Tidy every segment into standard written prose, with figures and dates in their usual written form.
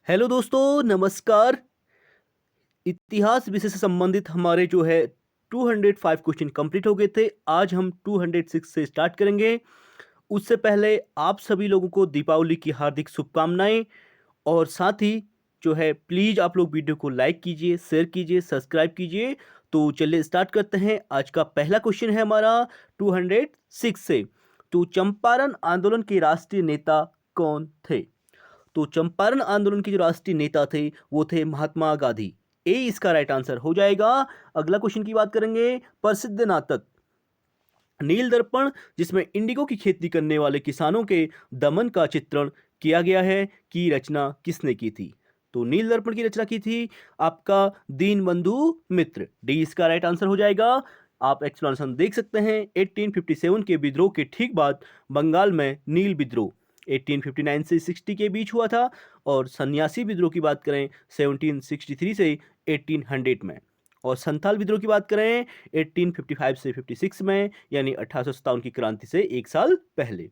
Hello दोस्तों, नमस्कार। इतिहास विषय से संबंधित हमारे जो है 205 क्वेश्चन कंप्लीट हो गए थे। आज हम 206 से स्टार्ट करेंगे। उससे पहले आप सभी लोगों को दीपावली की हार्दिक शुभकामनाएं। और साथ ही जो है प्लीज़ आप लोग वीडियो को लाइक कीजिए, शेयर कीजिए, सब्सक्राइब कीजिए। तो चलिए स्टार्ट करते हैं। आज का पहला क्वेश्चन है हमारा 206 से। तो चंपारण आंदोलन के राष्ट्रीय नेता कौन थे? तो चंपारण आंदोलन के जो राष्ट्रीय नेता थे वो थे महात्मा गांधी। ए इसका राइट आंसर हो जाएगा। अगला क्वेश्चन की बात करेंगे। प्रसिद्ध नाटक नील दर्पण, जिसमें इंडिगो की खेती करने वाले किसानों के दमन का चित्रण किया गया है, की रचना किसने की थी? तो नील दर्पण की रचना की थी आपका दीन बंधु मित्र। डी इसका राइट आंसर हो जाएगा। आप एक्सप्लेनेशन देख सकते हैं। 1857 के विद्रोह के ठीक बाद बंगाल में नील विद्रोह 1859 से 60 के बीच हुआ था। और सन्यासी विद्रोह की बात करें 1763 से 1800 में। और संथाल विद्रोह की बात करें 1855 से 56 में, यानी 1857 की क्रांति से एक साल पहले।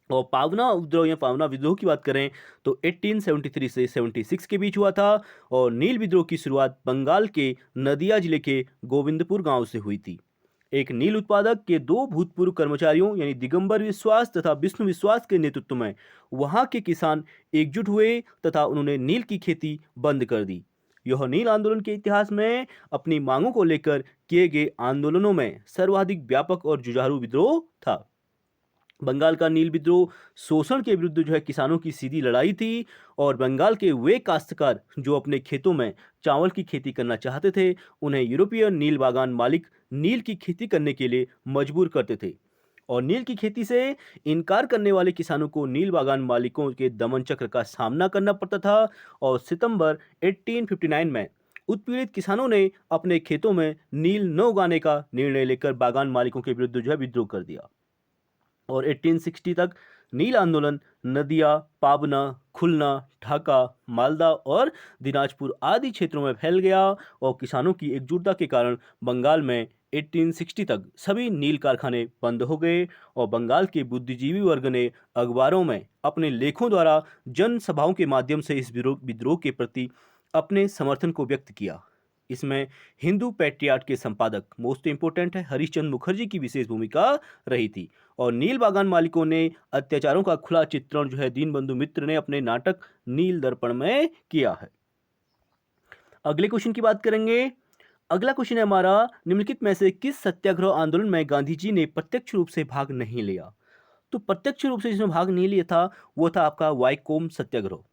और पावना विद्रोह या पावना विद्रोह की बात करें तो 1873 से 76 के बीच हुआ था। और नील विद्रोह की शुरुआत बंगाल के नदिया जिले के गोविंदपुर गांव से हुई थी। एक नील उत्पादक के दो भूतपूर्व कर्मचारियों यानी दिगंबर विश्वास तथा विष्णु विश्वास के नेतृत्व में वहां के किसान एकजुट हुए तथा उन्होंने नील की खेती बंद कर दी। यह नील आंदोलन के इतिहास में अपनी मांगों को लेकर किए गए आंदोलनों में सर्वाधिक व्यापक और जुझारू विद्रोह था। बंगाल का नील विद्रोह शोषण के विरुद्ध जो है किसानों की सीधी लड़ाई थी। और बंगाल के वे काश्तकार जो अपने खेतों में चावल की खेती करना चाहते थे, उन्हें यूरोपीय नील बागान मालिक नील की खेती करने के लिए मजबूर करते थे। और नील की खेती से इनकार करने वाले किसानों को नील बागान मालिकों के दमन चक्र का सामना करना पड़ता था। और सितंबर 1859 में उत्पीड़ित किसानों ने अपने खेतों में नील न उगाने का निर्णय लेकर बागान मालिकों के विरुद्ध जो है विद्रोह कर दिया। और 1860 तक नील आंदोलन नदिया, पाबना, खुलना, ढाका, मालदा और दिनाजपुर आदि क्षेत्रों में फैल गया। और किसानों की एकजुटता के कारण बंगाल में 1860 तक सभी नील कारखाने बंद हो गए। और बंगाल के बुद्धिजीवी वर्ग ने अखबारों में अपने लेखों द्वारा जनसभाओं के माध्यम से इस विद्रोह के प्रति अपने समर्थन को व्यक्त किया। इसमें हिंदू पैट्रियार्ट के संपादक मोस्ट इंपोर्टेंट है हरिश्चंद्र मुखर्जी की विशेष भूमिका रही थी। और नील बागान मालिकों ने अत्याचारों का खुला चित्रण जो है दीनबंधु मित्र ने अपने नाटक नील दर्पण में किया है। अगले क्वेश्चन की बात करेंगे। अगला क्वेश्चन है हमारा, निम्नलिखित में से किस सत्याग्रह आंदोलन में गांधी जी ने प्रत्यक्ष रूप से भाग नहीं लिया? तो प्रत्यक्ष रूप से जिसमें भाग नहीं लिया था वो था आपका वाइकोम सत्याग्रह।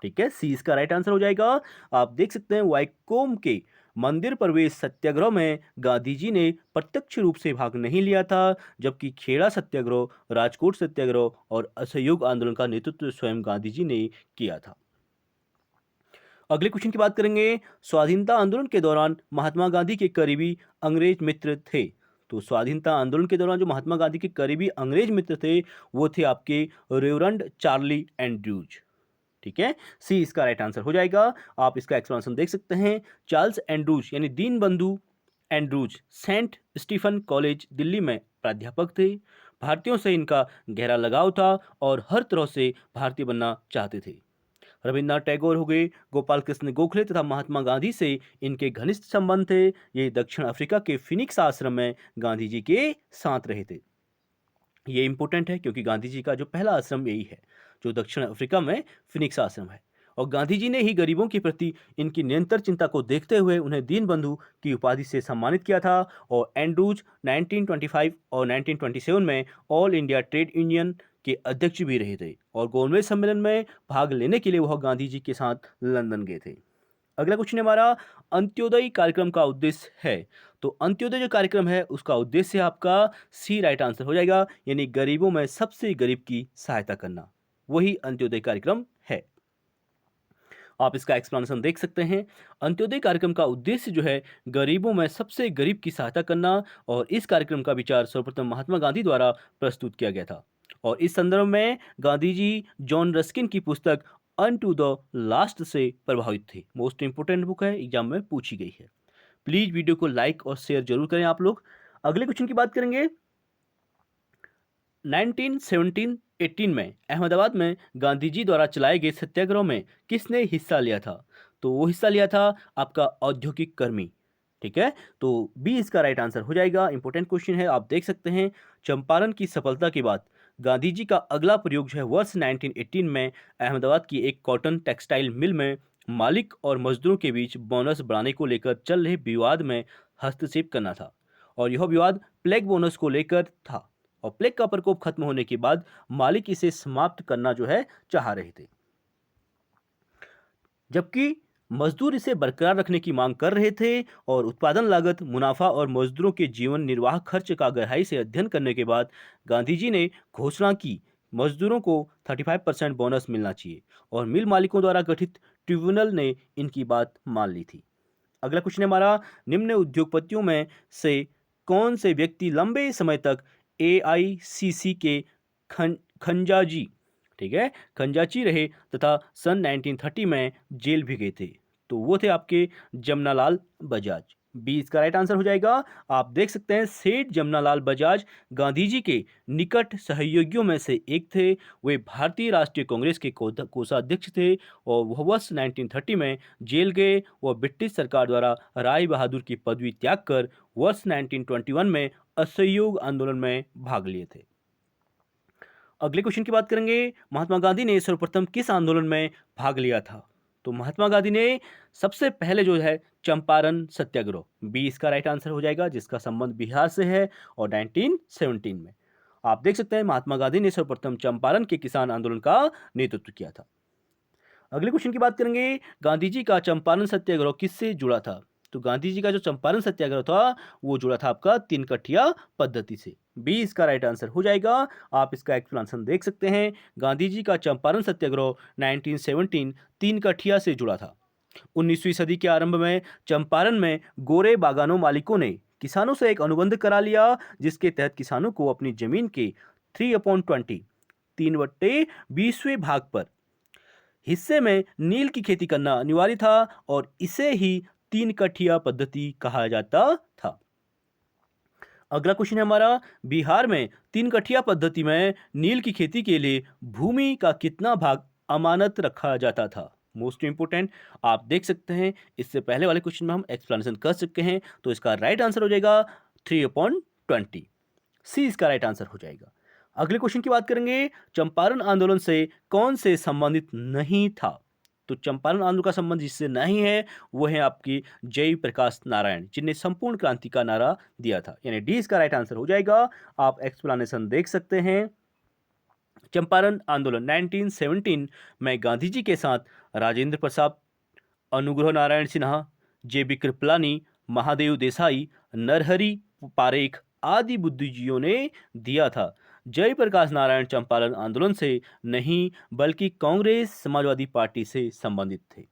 ठीक है, सी इसका राइट आंसर हो जाएगा। आप देख सकते हैं वाइकोम के मंदिर प्रवेश सत्याग्रह में गांधी जी ने प्रत्यक्ष रूप से भाग नहीं लिया था, जबकि खेड़ा सत्याग्रह, राजकोट सत्याग्रह और असहयोग आंदोलन का नेतृत्व स्वयं गांधी जी ने किया था। अगले क्वेश्चन की बात करेंगे। स्वाधीनता आंदोलन के दौरान महात्मा गांधी के करीबी अंग्रेज मित्र थे। तो स्वाधीनता आंदोलन के दौरान जो महात्मा गांधी के करीबी अंग्रेज मित्र थे वो थे आपके रेवरेंड चार्ली एंड्रूज। ठीक है, सी इसका राइट आंसर हो जाएगा। आप इसका एक्सप्लेनेशन देख सकते हैं। चार्ल्स एंड्रूज यानी Deen Bandhu Andrews Saint Stephen College Delhi में प्राध्यापक थे। भारतीयों से इनका गहरा लगाव था और हर तरह से भारतीय बनना चाहते थे। रविन्द्रनाथ टैगोर हो गए, गोपाल कृष्ण गोखले तथा महात्मा गांधी से इनके घनिष्ठ संबंध थे। ये दक्षिण अफ्रीका के फिनिक्स आश्रम में गांधी जी के साथ रहे थे। ये इंपॉर्टेंट है क्योंकि गांधी जी का जो पहला आश्रम यही है जो दक्षिण अफ्रीका में फिनिक्स आश्रम है। और गांधी जी ने ही गरीबों के प्रति इनकी निरंतर चिंता को देखते हुए उन्हें दीन बंधु की उपाधि से सम्मानित किया था। और एंड्रूज 1925 और 1927 में ऑल इंडिया ट्रेड यूनियन के अध्यक्ष भी रहे थे। और गोलमेज सम्मेलन में भाग लेने के लिए वह गांधी जी के साथ लंदन गए थे। अगला क्वेश्चन हमारा, अंत्योदय कार्यक्रम का उद्देश्य है। तो अंत्योदय जो कार्यक्रम है उसका उद्देश्य आपका सी राइट आंसर हो जाएगा, यानी गरीबों में सबसे गरीब की सहायता करना, वही अंत्योदय कार्यक्रम है। आप इसका एक्सप्लेनेशन देख सकते हैं। अंत्योदय कार्यक्रम का उद्देश्य जो है गरीबों में सबसे गरीब की सहायता करना। और इस कार्यक्रम का विचार सर्वप्रथम महात्मा गांधी द्वारा प्रस्तुत किया गया था। और इस संदर्भ में गांधी जी जॉन रस्किन की पुस्तक अनटू द लास्ट से प्रभावित थे। मोस्ट इंपोर्टेंट बुक है, एग्जाम में पूछी गई है। प्लीज वीडियो को लाइक और शेयर जरूर करें आप लोग। अगले क्वेश्चन की बात करेंगे। 1917-18 में अहमदाबाद में गांधी जी द्वारा चलाए गए सत्याग्रह में किसने हिस्सा लिया था? तो वो हिस्सा लिया था आपका औद्योगिक कर्मी। ठीक है, तो बी इसका राइट आंसर हो जाएगा। इंपॉर्टेंट क्वेश्चन है, आप देख सकते हैं। चंपारण की सफलता के बाद गांधी जी का अगला प्रयोग जो है वर्ष 1918 में अहमदाबाद की एक कॉटन टेक्सटाइल मिल में मालिक और मजदूरों के बीच बोनस बढ़ाने को लेकर चल रहे विवाद में हस्तक्षेप करना था। और यह विवाद प्लेग बोनस को लेकर था। और प्लेग का प्रकोप खत्म होने के बाद मालिक इसे समाप्त करना जो है चाह रहे थे, जबकि मजदूर इसे बरकरार रखने की मांग कर रहे थे। और उत्पादन लागत, मुनाफा और मजदूरों के जीवन निर्वाह खर्च का गहराई से अध्ययन करने के बाद गांधी जी ने घोषणा की मजदूरों को 35% बोनस मिलना चाहिए। और मिल मालिकों द्वारा गठित ट्रिब्यूनल ने इनकी बात मान ली थी। अगला क्वेश्चन है हमारा, निम्न उद्योगपतियों में से कौन से व्यक्ति लंबे समय तक एआईसीसी के खंजाजी, ठीक है, खंजाची रहे तथा सन 1930 में जेल भी गए थे? तो वो थे आपके जमनालाल बजाज। बी इसका राइट आंसर हो जाएगा। आप देख सकते हैं सेठ जमनालाल बजाज गांधी जी के निकट सहयोगियों में से एक थे। वे भारतीय राष्ट्रीय कांग्रेस के कोषाध्यक्ष थे और वह वर्ष 1930 में जेल गए। वह ब्रिटिश सरकार द्वारा राय बहादुर की पदवी त्याग कर वर्ष 1921 में असहयोग आंदोलन में भाग लिए थे। अगले क्वेश्चन की बात करेंगे, महात्मा गांधी ने सर्वप्रथम किस आंदोलन में भाग लिया था? तो महात्मा गांधी ने सबसे पहले जो है चंपारण सत्याग्रह, बी इसका राइट आंसर हो जाएगा, जिसका संबंध बिहार से है और 1917 में। आप देख सकते हैं महात्मा गांधी ने सर्वप्रथम चंपारण के किसान आंदोलन का नेतृत्व किया था। अगले क्वेश्चन की बात करेंगे, गांधी जी का चंपारण सत्याग्रह किससे जुड़ा था? तो गांधी जी का जो चंपारण सत्याग्रह था वो जुड़ा था आपका तीन कठिया पद्धति से। बी इसका राइट आंसर हो जाएगा। आप इसका एक्सप्लेनेशन देख सकते हैं। गांधी जी का चंपारण सत्याग्रह 1917 तीन कठिया से जुड़ा था। 19वीं सदी के आरंभ में चंपारण में गोरे बागानों मालिकों ने किसानों से एक अनुबंध करा लिया, जिसके तहत किसानों को अपनी जमीन के 3/20 3/20वें भाग पर हिस्से में नील की खेती करना अनिवार्य था और इसे ही तीन कठिया पद्धति कहा जाता था। अगला क्वेश्चन है हमारा, बिहार में तीन कठिया पद्धति में नील की खेती के लिए भूमि का कितना भाग अमानत रखा जाता था? मोस्ट इंपोर्टेंट, आप देख सकते हैं। इससे पहले वाले क्वेश्चन में हम एक्सप्लेनेशन कर सकते हैं, तो इसका राइट आंसर हो जाएगा 3/20। सी इसका राइट आंसर हो जाएगा। अगले क्वेश्चन की बात करेंगे, चंपारण आंदोलन से कौन से संबंधित नहीं था? तो चंपारण आंदोलन का संबंध जिससे नहीं है वो है आपकी जयप्रकाश नारायण, जिन्हें संपूर्ण क्रांति का नारा दिया था। यानी डी इसका राइट आंसर हो जाएगा। आप एक्सप्लेनेशन देख सकते हैं। चंपारण आंदोलन 1917 में गांधी जी के साथ राजेंद्र प्रसाद, अनुग्रह नारायण सिन्हा, जे.बी. कृपलानी, महादेव देसाई, नरहरि पारेख आदि बुद्धिजीवियों ने दिया था। जयप्रकाश नारायण चंपारण आंदोलन से नहीं बल्कि कांग्रेस समाजवादी पार्टी से संबंधित थे।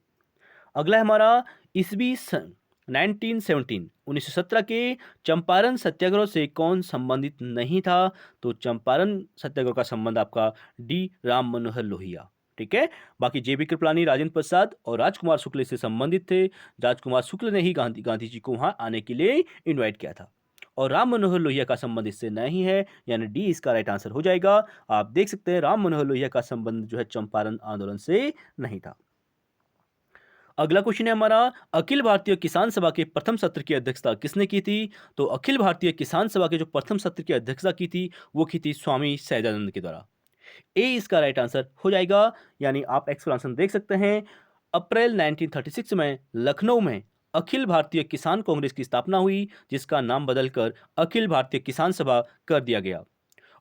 अगला है हमारा, ईस्वी सन 1917 के चंपारण सत्याग्रह से कौन संबंधित नहीं था? तो चंपारण सत्याग्रह का संबंध आपका डी राम मनोहर लोहिया। ठीक है, बाकी जे.बी. कृपलानी, राजेंद्र प्रसाद और राजकुमार शुक्ल से संबंधित थे। राजकुमार शुक्ल ने ही गांधी जी को वहां आने के लिए इनवाइट किया था। और राम मनोहर लोहिया का संबंध इससे नहीं है, यानी डी इसका राइट आंसर हो जाएगा। आप देख सकते हैं राम मनोहर लोहिया का संबंध जो है चंपारण आंदोलन से नहीं था। अगला क्वेश्चन है हमारा, अखिल भारतीय किसान सभा के प्रथम सत्र की अध्यक्षता किसने की थी? तो अखिल भारतीय किसान सभा के जो प्रथम सत्र की अध्यक्षता की थी वो की थी स्वामी सहजानंद के द्वारा। ए इसका राइट आंसर हो जाएगा। यानी आप एक्सप्लेनेशन देख सकते हैं। अप्रैल 1936 में लखनऊ में अखिल भारतीय किसान कांग्रेस की स्थापना हुई, जिसका नाम बदलकर अखिल भारतीय किसान सभा कर दिया गया।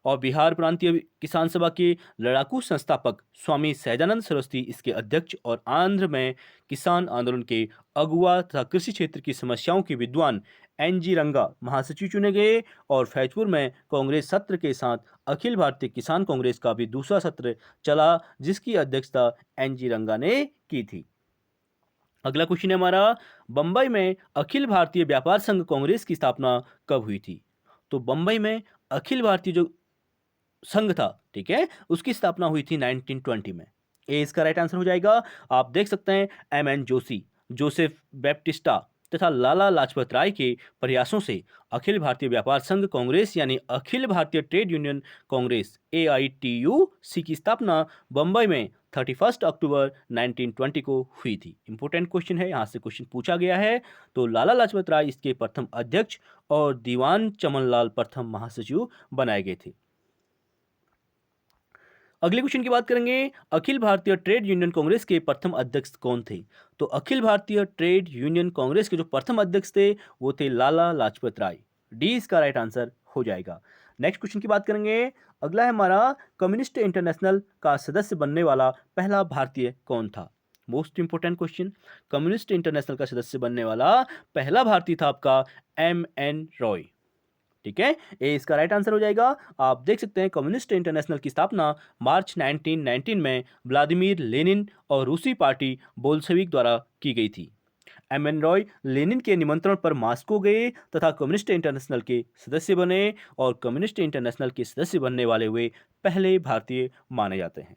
और बिहार प्रांतीय किसान सभा के लड़ाकू संस्थापक स्वामी सहजानंद सरस्वती इसके अध्यक्ष और आंध्र में किसान आंदोलन के अगुआ तथा कृषि क्षेत्र की समस्याओं के विद्वान एन.जी. रंगा महासचिव चुने गए। और फैजपुर में कांग्रेस सत्र के साथ अखिल भारतीय किसान कांग्रेस का भी दूसरा सत्र चला, जिसकी अध्यक्षता एन.जी. रंगा ने की थी। अगला क्वेश्चन है हमारा, बंबई में अखिल भारतीय व्यापार संघ कांग्रेस की स्थापना कब हुई थी? तो बंबई में अखिल भारतीय जो संघ था, ठीक है, उसकी स्थापना हुई थी 1920 में। ए इसका राइट आंसर हो जाएगा। आप देख सकते हैं एम.एन. जोशी, जोसेफ बैप्टिस्टा, तथा लाला लाजपत राय के प्रयासों से अखिल भारतीय व्यापार संघ कांग्रेस यानी Akhil Bharatiya trade union Congress AITUC की स्थापना बंबई में 31 अक्टूबर 1920 को हुई थी। इंपॉर्टेंट क्वेश्चन है, यहाँ से क्वेश्चन पूछा गया है। तो लाला लाजपत राय इसके प्रथम अध्यक्ष और दीवान चमनलाल प्रथम महासचिव बनाए गए थे। अगले क्वेश्चन की बात करेंगे, अखिल भारतीय ट्रेड यूनियन कांग्रेस के प्रथम अध्यक्ष कौन थे? तो अखिल भारतीय ट्रेड यूनियन कांग्रेस के जो प्रथम अध्यक्ष थे वो थे लाला लाजपत राय। डी इसका राइट आंसर हो जाएगा। नेक्स्ट क्वेश्चन की बात करेंगे, अगला है हमारा, कम्युनिस्ट इंटरनेशनल का सदस्य बनने वाला पहला भारतीय कौन था? Most important question, communist international का सदस्य बनने वाला पहला भारतीय था आपका MN रॉय। ठीक है, ए इसका राइट आंसर हो जाएगा। आप देख सकते हैं कम्युनिस्ट इंटरनेशनल की स्थापना मार्च 1919 में व्लादिमीर लेनिन और रूसी पार्टी बोल्शेविक द्वारा की गई थी। MN रॉय लेनिन के निमंत्रण पर मॉस्को गए तथा कम्युनिस्ट इंटरनेशनल के सदस्य बने और कम्युनिस्ट इंटरनेशनल के सदस्य बनने वाले वे पहले भारतीय माने जाते हैं।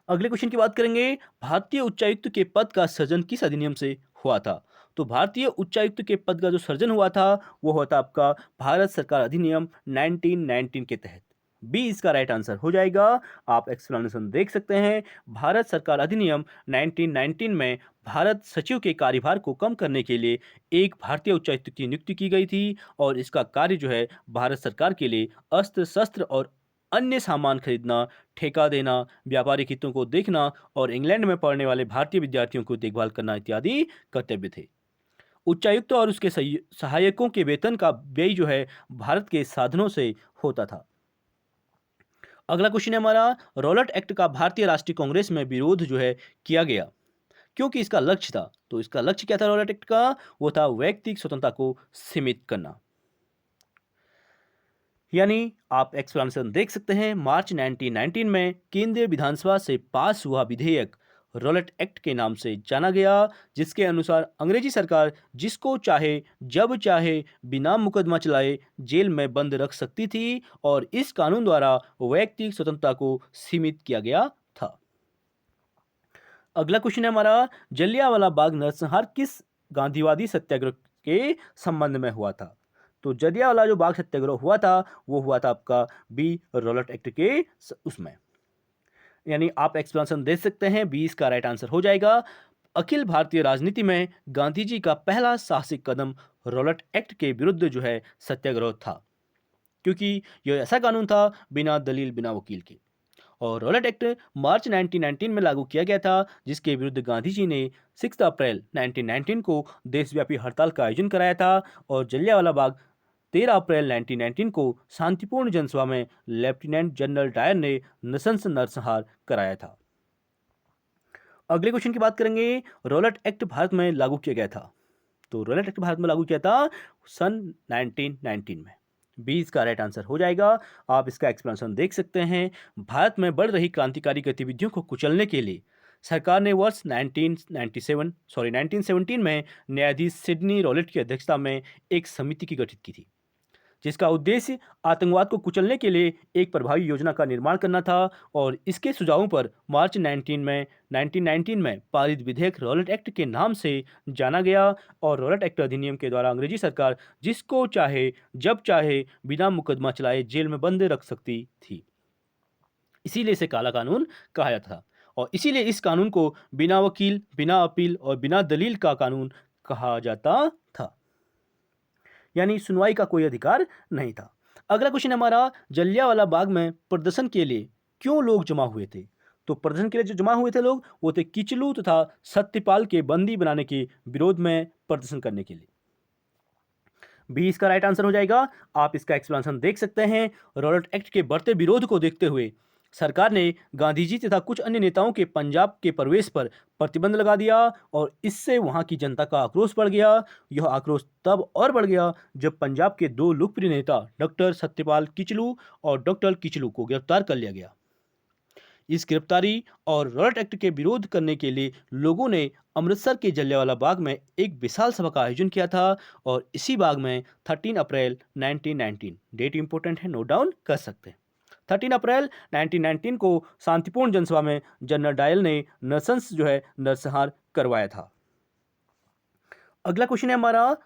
अगले क्वेश्चन की बात करेंगे, भारतीय उच्चायुक्त के पद का सृजन किस अधिनियम से हुआ था? तो भारतीय उच्चायुक्त के पद का जो सृजन हुआ था वो हुआ था आपका भारत सरकार अधिनियम 1919 के तहत। बी इसका राइट आंसर हो जाएगा। आप एक्सप्लेनेशन देख सकते हैं, भारत सरकार अधिनियम 1919 में भारत सचिव के कार्यभार को कम करने के लिए एक भारतीय उच्चायुक्त की नियुक्ति की गई थी और इसका कार्य जो है भारत सरकार के लिए अस्त्र शस्त्र और अन्य सामान खरीदना, ठेका देना, व्यापारिक हितों को देखना और इंग्लैंड में पढ़ने वाले भारतीय विद्यार्थियों को देखभाल करना इत्यादि कर्तव्य थे। उच्चायुक्त और उसके सहायकों के वेतन का व्यय जो है भारत के साधनों से होता था। अगला क्वेश्चन है हमारा, रॉलेट एक्ट का भारतीय राष्ट्रीय कांग्रेस में विरोध जो है किया गया क्योंकि इसका लक्ष्य था। तो इसका लक्ष्य क्या था रॉलेट एक्ट का? वो था व्यक्तिगत स्वतंत्रता को सीमित करना। यानी आप एक्सप्लेनेशन देख सकते हैं, मार्च 1919 में केंद्रीय विधानसभा से पास हुआ विधेयक रॉलेट एक्ट के नाम से जाना गया, जिसके अनुसार अंग्रेजी सरकार जिसको चाहे जब चाहे बिना मुकदमा चलाए जेल में बंद रख सकती थी और इस कानून द्वारा व्यक्तिगत स्वतंत्रता को सीमित किया गया था। अगला क्वेश्चन है हमारा, जलियांवाला बाग नरसंहार किस गांधीवादी सत्याग्रह के संबंध में हुआ था? तो जलियांवाला जो बाग सत्याग्रह हुआ था वो हुआ था आपका बी रॉलेट एक्ट के उसमें। यानी आप एक्सप्लेनेशन दे सकते हैं, बी इसका राइट आंसर हो जाएगा। अखिल भारतीय राजनीति में गांधी जी का पहला साहसिक कदम रॉलेट एक्ट के विरुद्ध जो है सत्याग्रह था, क्योंकि यह ऐसा कानून था बिना दलील बिना वकील के। और रॉलेट एक्ट मार्च 1919 में लागू किया गया था, जिसके विरुद्ध गांधी जी ने 6 अप्रैल 1919 को देशव्यापी हड़ताल का आयोजन कराया था और जलियांवाला बाग 13 अप्रैल 1919 को शांतिपूर्ण जनसभा में लेफ्टिनेंट जनरल डायर ने नृशंस नरसंहार कराया था। अगले क्वेश्चन की बात करेंगे, रॉलेट एक्ट भारत में लागू किया गया था। तो रॉलेट एक्ट भारत में लागू किया था सन 1919 में। बी इसका राइट आंसर हो जाएगा। आप इसका एक्सप्लेनेशन देख सकते हैं, भारत में बढ़ रही क्रांतिकारी गतिविधियों को कुचलने के लिए सरकार ने वर्ष 1917 में न्यायाधीश सिडनी रॉलेट की अध्यक्षता में एक समिति की गठित की थी, जिसका उद्देश्य आतंकवाद को कुचलने के लिए एक प्रभावी योजना का निर्माण करना था और इसके सुझावों पर मार्च 1919 में पारित विधेयक रॉलेट एक्ट के नाम से जाना गया और रॉलेट एक्ट अधिनियम के द्वारा अंग्रेजी सरकार जिसको चाहे जब चाहे बिना मुकदमा चलाए जेल में बंद रख सकती थी। इसीलिए इसे काला कानून कहा जाता था और इसीलिए इस कानून को बिना वकील, बिना अपील और बिना दलील का कानून कहा जाता था, यानी सुनवाई का कोई अधिकार नहीं था। अगला क्वेश्चन हमारा, जलियांवाला बाग में प्रदर्शन के लिए क्यों लोग जमा हुए थे? तो प्रदर्शन के लिए जो जमा हुए थे लोग वो थे किचलू तथा सत्यपाल के बंदी बनाने के विरोध में प्रदर्शन करने के लिए। बी इसका राइट आंसर हो जाएगा। आप इसका एक्सप्लेनेशन देख सकते हैं, रॉलेट एक्ट के बढ़ते विरोध को देखते हुए सरकार ने गांधी जी तथा कुछ अन्य नेताओं के पंजाब के प्रवेश पर प्रतिबंध लगा दिया और इससे वहां की जनता का आक्रोश बढ़ गया। यह आक्रोश तब और बढ़ गया जब पंजाब के दो लोकप्रिय नेता डॉक्टर सत्यपाल किचलू और डॉक्टर किचलू को गिरफ्तार कर लिया गया। इस गिरफ्तारी और रॉलेट एक्ट के विरोध करने के लिए लोगों ने अमृतसर के जलियांवाला बाग में एक विशाल सभा का आयोजन किया था और इसी बाग में 13 अप्रैल 1919, डेट इंपॉर्टेंट है, नोट डाउन कर सकते हैं, 13 अप्रैल 1919 को शांतिपूर्ण जनसभा में जनरल डायल ने नरसंस जो है नरसंहार करवाया था। अगला क्वेश्चन है हमारा,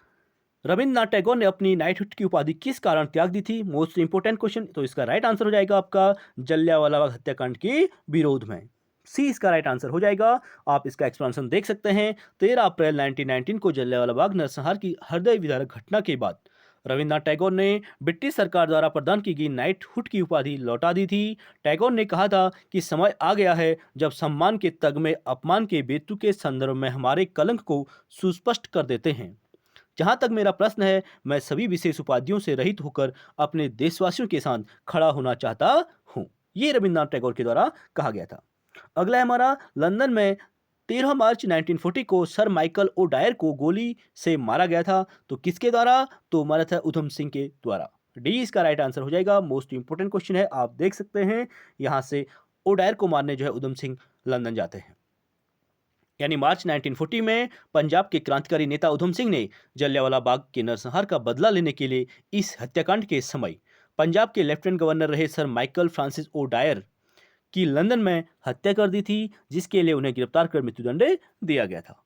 रविंद्रनाथ टैगोर ने अपनी नाइटहुड की उपाधि किस कारण त्याग दी थी? Most important question. तो इसका राइट आंसर हो जाएगा आपका जलियांवाला बाग हत्याकांड के विरोध में। सी इसका राइट आंसर हो जाएगा। आप इसका एक्सप्लेनेशन देख सकते हैं। 13 अप्रैल 1919 को जलियांवाला बाग नरसंहार की हृदय विदारक घटना के बाद रविंद्रनाथ टैगोर ने ब्रिटिश सरकार द्वारा प्रदान की गई नाइटहुड की उपाधि लौटा दी थी। टैगोर ने कहा था कि समय आ गया है जब सम्मान के तगमे अपमान के बेतु के संदर्भ में हमारे कलंक को सुस्पष्ट कर देते हैं। जहां तक मेरा प्रश्न है, मैं सभी विशेष उपाधियों से रहित होकर अपने देशवासियों के साथ खड़ा होना चाहता हूं। ये रविंद्रनाथ टैगोर के द्वारा कहा गया था। अगला है हमारा, लंदन में 13 मार्च 1940 को सर माइकल ओ डायर को गोली से मारा गया था। तो किसके द्वारा? तो मारा था उधम सिंह के द्वारा। डी इसका राइट आंसर हो जाएगा। मोस्ट इंपोर्टेंट क्वेश्चन है, आप देख सकते हैं यहां से ओ डायर को मारने जो है उधम सिंह लंदन जाते हैं। यानी मार्च 1940 में पंजाब के क्रांतिकारी नेता उधम सिंह ने जलियांवाला बाग के नरसंहार का बदला लेने के लिए इस हत्याकांड के समय पंजाब के लेफ्टिनेंट गवर्नर रहे sir Michael Francis O Dyer की लंदन में हत्या कर दी थी, जिसके लिए उन्हें गिरफ्तार कर मृत्युदंड दिया गया था।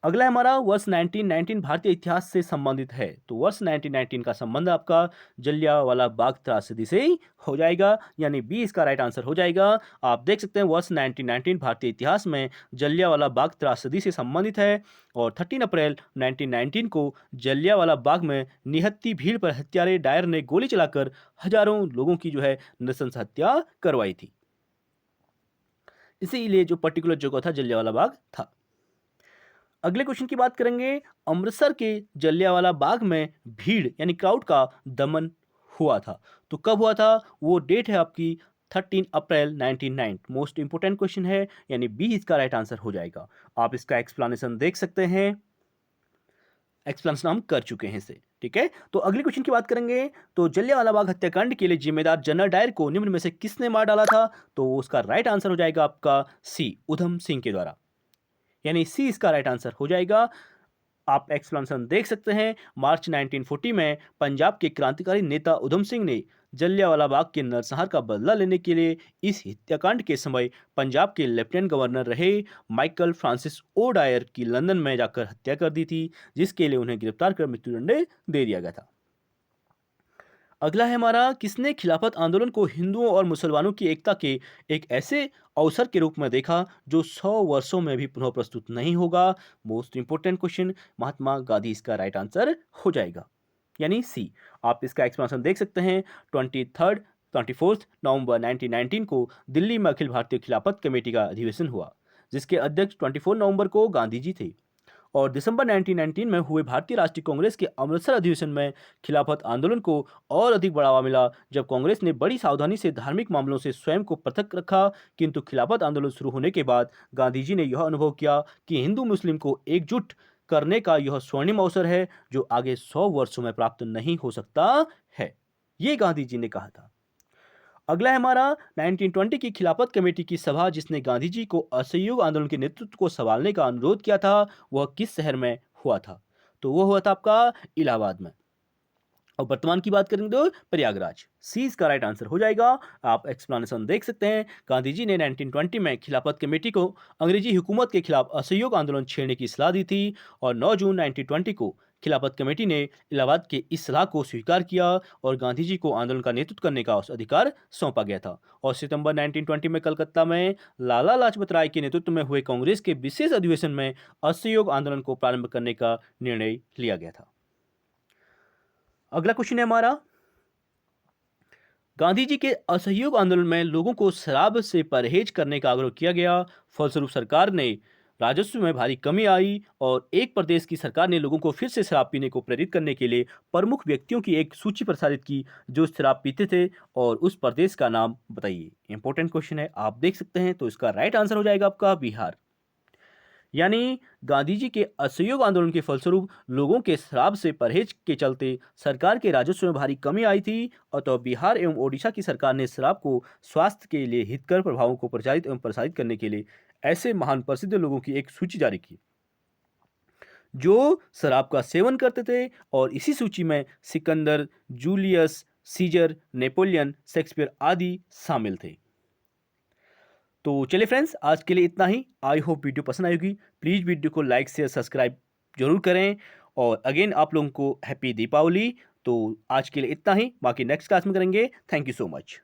अगला हमारा, वर्ष 1919 भारतीय इतिहास से संबंधित है। तो वर्ष 1919 का संबंध आपका जलियांवाला बाग त्रासदी से हो जाएगा, यानी बी इसका राइट आंसर हो जाएगा। आप देख सकते हैं वर्ष 1919 भारतीय इतिहास में जलियांवाला बाग त्रासदी से संबंधित है और 13 अप्रैल 1919 को जलियांवाला बाग में निहत्थी भीड़ पर हत्यारे डायर ने गोली चलाकर हजारों लोगों की जो है नृशंस हत्या करवाई थी। इसीलिए जो पर्टिकुलर जगह था जलियांवाला बाग था। अगले क्वेश्चन की बात करेंगे, अमृतसर के जलियांवाला बाग में भीड़ यानी क्राउड का दमन हुआ था। तो कब हुआ था? वो डेट है आपकी 13 अप्रैल 1909। मोस्ट इंपोर्टेंट क्वेश्चन है, यानी बी इसका राइट आंसर हो जाएगा। आप इसका एक्सप्लेनेशन देख सकते हैं। एक्सप्लेनेशन हम कर चुके हैं इसे, ठीक है। तो अगले क्वेश्चन की बात करेंगे, तो जलियांवाला बाग हत्याकांड के लिए जिम्मेदार जनरल डायर को निम्न में से किसने मार डाला था? तो उसका राइट आंसर हो जाएगा आपका सी, उधम सिंह के द्वारा, यानी सी इसका राइट आंसर हो जाएगा। आप एक्सप्लेनेशन देख सकते हैं। मार्च 1940 में पंजाब के क्रांतिकारी नेता उधम सिंह ने जलियांवाला बाग के नरसंहार का बदला लेने के लिए इस हत्याकांड के समय पंजाब के लेफ्टिनेंट गवर्नर रहे माइकल फ्रांसिस ओ डायर की लंदन में जाकर हत्या कर दी थी, जिसके लिए उन्हें गिरफ्तार कर मृत्युदंड दे दिया गया था। अगला है हमारा, किसने खिलाफत आंदोलन को हिंदुओं और मुसलमानों की एकता के एक ऐसे अवसर के रूप में देखा जो 100 वर्षों में भी पुनः प्रस्तुत नहीं होगा? Most important question, Mahatma Gandhi इसका राइट आंसर हो जाएगा, यानी सी। आप इसका एक्सप्लेनेशन देख सकते हैं। 24 नवंबर 1919 को दिल्ली में अखिल भारतीय खिलाफत कमेटी का अधिवेशन हुआ, जिसके अध्यक्ष 24 नवंबर को गांधी जी थे। और दिसंबर 1919 में हुए भारतीय राष्ट्रीय कांग्रेस के अमृतसर अधिवेशन में खिलाफत आंदोलन को और अधिक बढ़ावा मिला, जब कांग्रेस ने बड़ी सावधानी से धार्मिक मामलों से स्वयं को पृथक रखा। किंतु खिलाफत आंदोलन शुरू होने के बाद गांधी जी ने यह अनुभव किया कि हिंदू मुस्लिम को एकजुट करने का यह स्वर्णिम अवसर है जो आगे 100 वर्षों में प्राप्त नहीं हो सकता है। ये गांधी जी ने कहा था। अगला है हमारा, 1920 की खिलाफत कमेटी की सभा जिसने गांधी जी को असहयोग आंदोलन के नेतृत्व को संभालने का अनुरोध किया था, वह किस शहर में हुआ था? तो वह हुआ था आपका इलाहाबाद में। और वर्तमान की बात करेंगे तो प्रयागराज। सी इसका राइट आंसर हो जाएगा। आप एक्सप्लेनेशन देख सकते हैं। गांधी जी ने 1920 में खिलाफत कमेटी को अंग्रेजी हुकूमत के खिलाफ असहयोग आंदोलन छेड़ने की सलाह दी थी और 9 जून 1920 को खिलाफत कमेटी ने इलाहाबाद के इस सलाह को स्वीकार किया और गांधी जी को आंदोलन का नेतृत्व करने का अधिकार सौंपा गया था। और सितंबर 1920 में कलकत्ता में लाला लाजपत राय के नेतृत्व में हुए कांग्रेस के विशेष अधिवेशन में असहयोग आंदोलन को प्रारंभ करने का निर्णय लिया गया था। अगला क्वेश्चन है हमारा, गांधी जी के असहयोग आंदोलन में लोगों को शराब से परहेज करने का आग्रह किया गया, फलस्वरूप सरकार ने राजस्व में भारी कमी आई और एक प्रदेश की सरकार ने लोगों को फिर से शराब पीने को प्रेरित करने के लिए प्रमुख व्यक्तियों की एक सूची प्रसारित की जो शराब पीते थे, और उस प्रदेश का नाम बताइए। इंपॉर्टेंट क्वेश्चन है, आप देख सकते हैं। तो इसका राइट आंसर हो जाएगा आपका बिहार। यानी गांधी जी के असहयोग आंदोलन के फलस्वरूप लोगों के शराब से परहेज के चलते सरकार के राजस्व में भारी कमी आई थी, और तो बिहार एवं ओडिशा की सरकार ने शराब को स्वास्थ्य के लिए हितकर प्रभावों को प्रचारित एवं प्रसारित करने के लिए ऐसे महान प्रसिद्ध लोगों की एक सूची जारी की जो शराब का सेवन करते थे, और इसी सूची में Sikandar, Julius Caesar, Napoleon, Shakespeare आदि शामिल थे। तो चलिए फ्रेंड्स, आज के लिए इतना ही। आई होप वीडियो पसंद आई होगी। प्लीज़ वीडियो को लाइक शेयर सब्सक्राइब ज़रूर करें। और अगेन आप लोगों को हैप्पी दीपावली। तो आज के लिए इतना ही, बाकी नेक्स्ट क्लास में करेंगे। Thank you so much.